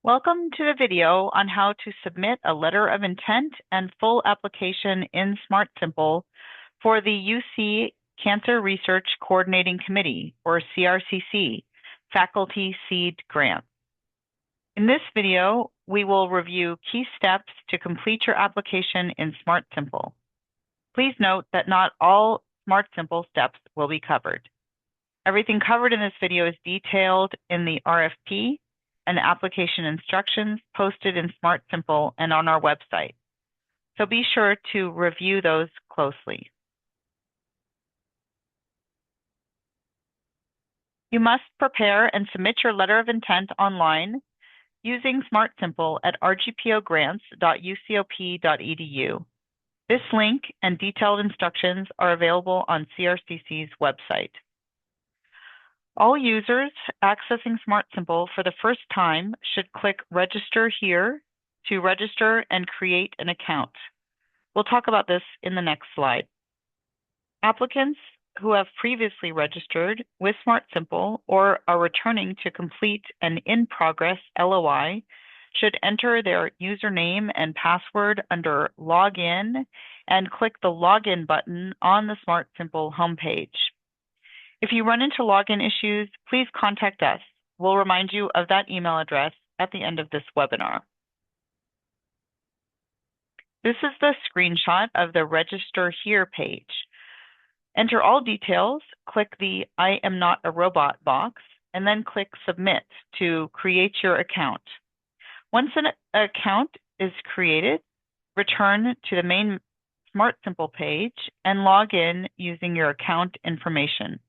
Welcome to the video on how to submit a letter of intent and full application in SmartSimple for the UC Cancer Research Coordinating Committee, or CRCC, Faculty Seed Grant. In this video, we will review key steps to complete your application in SmartSimple. Please note that not all SmartSimple steps will be covered. Everything covered in this video is detailed in the RFP and application instructions posted in SmartSimple and on our website. So be sure to review those closely. You must prepare and submit your letter of intent online using SmartSimple at rgpogrants.ucop.edu. This link and detailed instructions are available on CRCC's website. All users accessing SmartSimple for the first time should click Register here to register and create an account. We'll talk about this in the next slide. Applicants who have previously registered with SmartSimple or are returning to complete an in-progress LOI should enter their username and password under Login and click the Login button on the SmartSimple homepage. If you run into login issues, please contact us. We'll remind you of that email address at the end of this webinar. This is the screenshot of the Register Here page. Enter all details, click the I am not a robot box, and then click Submit to create your account. Once an account is created, return to the main SmartSimple page and log in using your account information.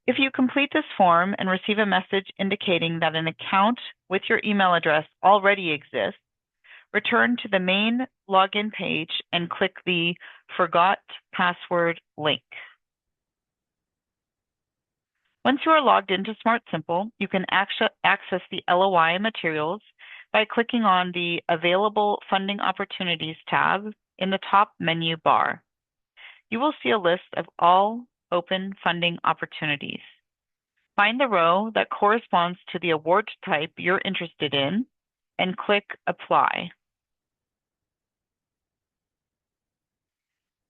If you complete this form and receive a message indicating that an account with your email address already exists, return to the main login page and click the Forgot Password link. Once you are logged into SmartSimple, you can access the LOI materials by clicking on the Available Funding Opportunities tab in the top menu bar. You will see a list of all open funding opportunities. Find the row that corresponds to the award type you're interested in and click Apply.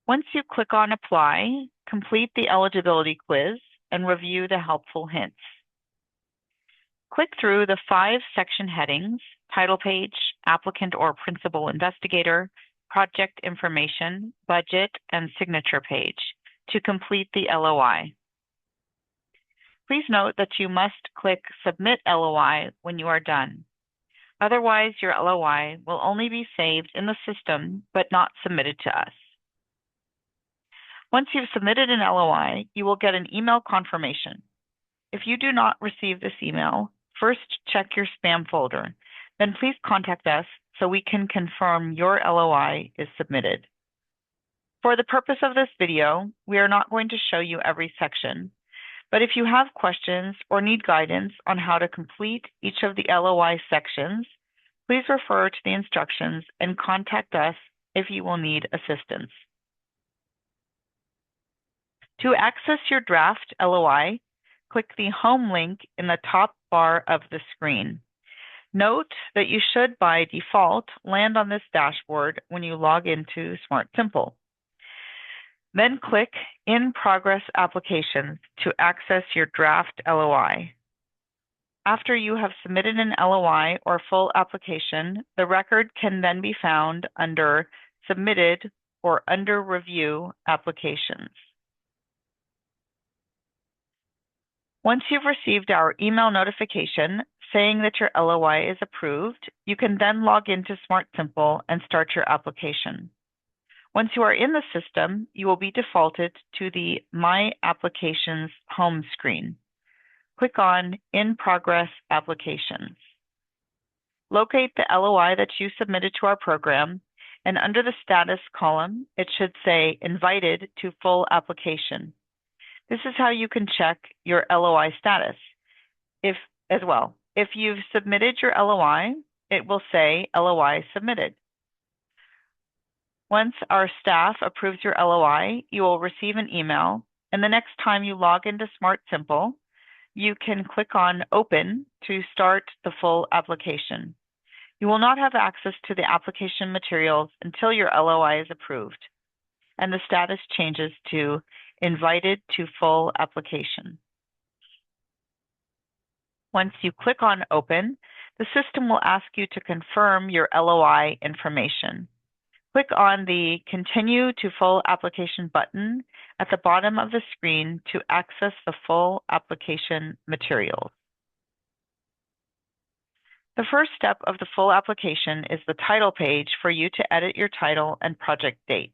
Once you click on Apply, complete the eligibility quiz and review the helpful hints. Click through the 5 section headings: title page, applicant or principal investigator, project information, budget, and signature page to complete the LOI. Please note that you must click Submit LOI when you are done. Otherwise, your LOI will only be saved in the system but not submitted to us. Once you've submitted an LOI, you will get an email confirmation. If you do not receive this email, first check your spam folder. Then please contact us so we can confirm your LOI is submitted. For the purpose of this video, we are not going to show you every section, but if you have questions or need guidance on how to complete each of the LOI sections, please refer to the instructions and contact us if you will need assistance. To access your draft LOI, click the Home link in the top bar of the screen. Note that you should, by default, land on this dashboard when you log into SmartSimple. Then click In Progress Applications to access your draft LOI. After you have submitted an LOI or full application, the record can then be found under Submitted or under Review Applications. Once you've received our email notification saying that your LOI is approved, you can then log into SmartSimple and start your application. Once you are in the system, you will be defaulted to the My Applications home screen. Click on In Progress Applications. Locate the LOI that you submitted to our program, and under the Status column, it should say Invited to Full Application. This is how you can check your LOI status. If you've submitted your LOI, it will say LOI Submitted. Once our staff approves your LOI, you will receive an email, and the next time you log into SmartSimple, you can click on Open to start the full application. You will not have access to the application materials until your LOI is approved, and the status changes to Invited to Full Application. Once you click on Open, the system will ask you to confirm your LOI information. Click on the Continue to Full Application button at the bottom of the screen to access the full application materials. The first step of the full application is the title page for you to edit your title and project dates.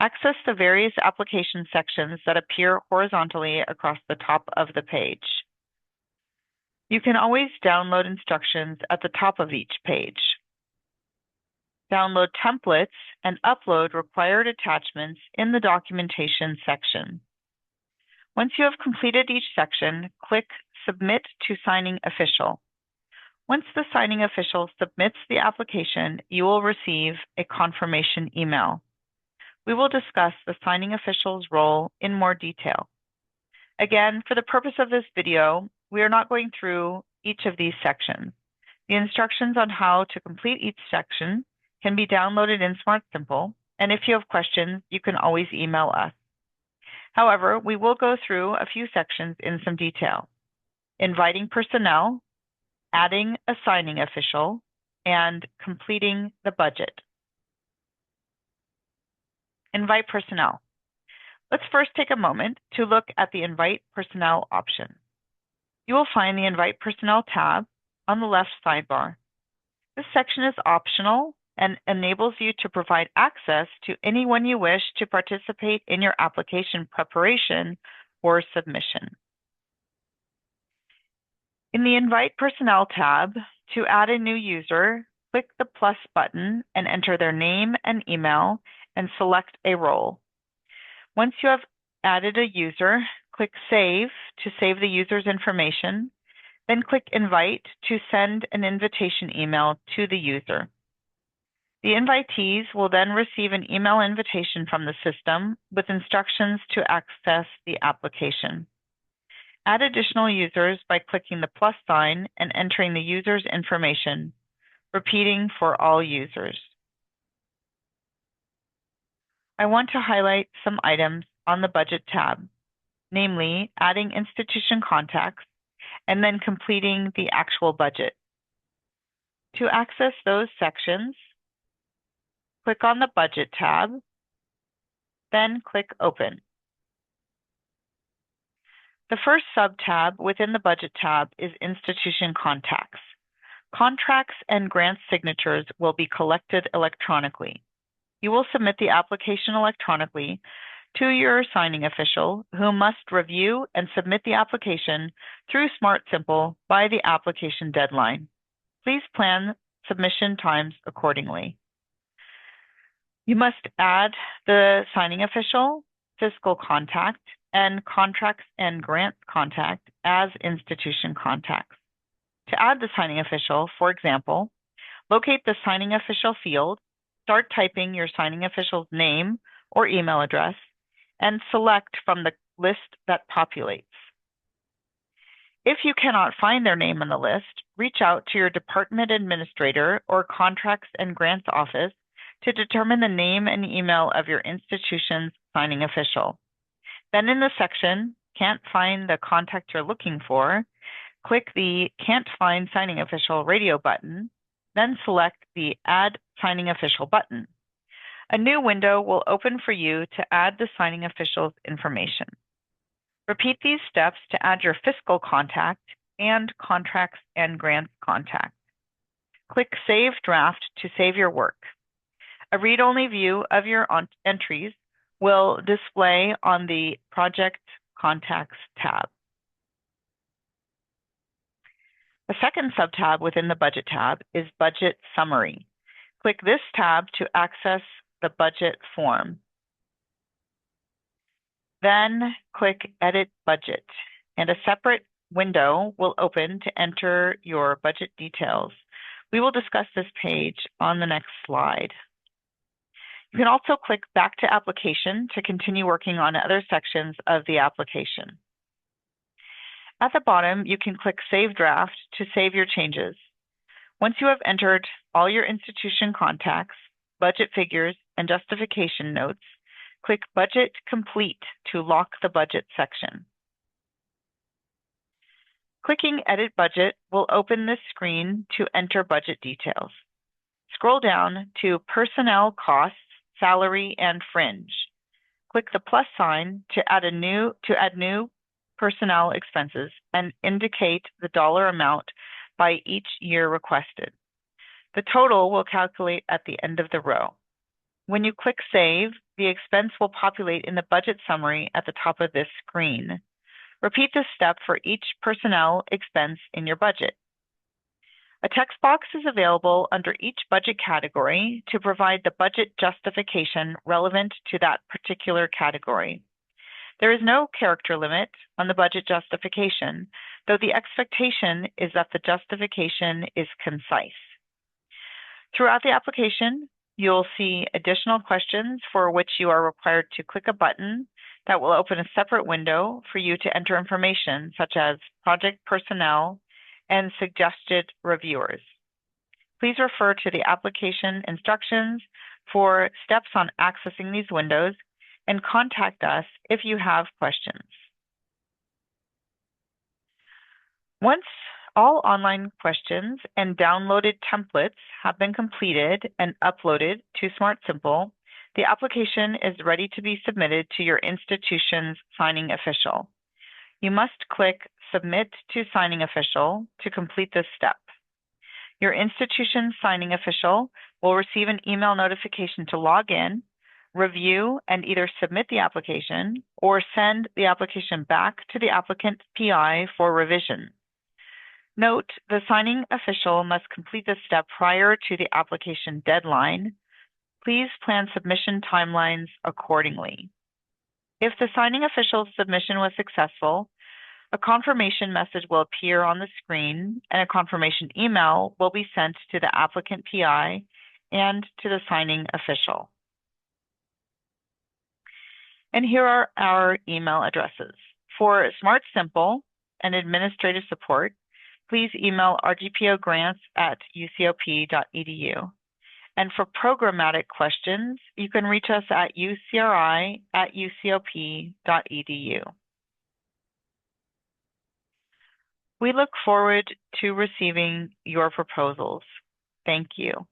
Access the various application sections that appear horizontally across the top of the page. You can always download instructions at the top of each page. Download templates and upload required attachments in the documentation section. Once you have completed each section, click Submit to Signing Official. Once the signing official submits the application, you will receive a confirmation email. We will discuss the signing official's role in more detail. Again, for the purpose of this video, we are not going through each of these sections. The instructions on how to complete each section can be downloaded in SmartSimple, and if you have questions, you can always email us. However, we will go through a few sections in some detail: inviting personnel, adding a signing official, and completing the budget. Invite personnel. Let's first take a moment to look at the Invite Personnel option. You will find the Invite Personnel tab on the left sidebar. This section is optional and enables you to provide access to anyone you wish to participate in your application preparation or submission. In the Invite Personnel tab, to add a new user, click the plus button and enter their name and email and select a role. Once you have added a user, click Save to save the user's information, then click Invite to send an invitation email to the user. The invitees will then receive an email invitation from the system with instructions to access the application. Add additional users by clicking the plus sign and entering the user's information, repeating for all users. I want to highlight some items on the Budget tab, namely adding institution contacts and then completing the actual budget. To access those sections, click on the Budget tab, then click Open. The first sub-tab within the Budget tab is Institution Contacts. Contracts and grant signatures will be collected electronically. You will submit the application electronically to your signing official, who must review and submit the application through SmartSimple by the application deadline. Please plan submission times accordingly. You must add the signing official, fiscal contact, and contracts and grant contact as institution contacts. To add the signing official, for example, locate the signing official field, start typing your signing official's name or email address, and select from the list that populates. If you cannot find their name on the list, reach out to your department administrator or contracts and grants office to determine the name and email of your institution's signing official. Then in the section, Can't Find the Contact You're Looking For, click the Can't Find Signing Official radio button, then select the Add Signing Official button. A new window will open for you to add the signing official's information. Repeat these steps to add your fiscal contact and contracts and grants contact. Click Save Draft to save your work. A read-only view of your entries will display on the Project Contacts tab. The second sub-tab within the Budget tab is Budget Summary. Click this tab to access the budget form. Then click Edit Budget, and a separate window will open to enter your budget details. We will discuss this page on the next slide. You can also click Back to Application to continue working on other sections of the application. At the bottom, you can click Save Draft to save your changes. Once you have entered all your institution contacts, budget figures, and justification notes, click Budget Complete to lock the budget section. Clicking Edit Budget will open this screen to enter budget details. Scroll down to Personnel Costs, Salary, and Fringe. Click the plus sign to add new personnel expenses and indicate the dollar amount by each year requested. The total will calculate at the end of the row. When you click Save, the expense will populate in the budget summary at the top of this screen. Repeat this step for each personnel expense in your budget. A text box is available under each budget category to provide the budget justification relevant to that particular category. There is no character limit on the budget justification, though the expectation is that the justification is concise. Throughout the application, you'll see additional questions for which you are required to click a button that will open a separate window for you to enter information such as project personnel and suggested reviewers. Please refer to the application instructions for steps on accessing these windows and contact us if you have questions. Once all online questions and downloaded templates have been completed and uploaded to SmartSimple, the application is ready to be submitted to your institution's signing official. You must click Submit to Signing Official to complete this step. Your institution's signing official will receive an email notification to log in, review, and either submit the application or send the application back to the applicant's PI for revision. Note, the signing official must complete this step prior to the application deadline. Please plan submission timelines accordingly. If the signing official's submission was successful, a confirmation message will appear on the screen and a confirmation email will be sent to the applicant PI and to the signing official. And here are our email addresses. For SmartSimple and administrative support, please email rgpogrants@ucop.edu. And for programmatic questions, you can reach us at ucri@ucop.edu. We look forward to receiving your proposals. Thank you.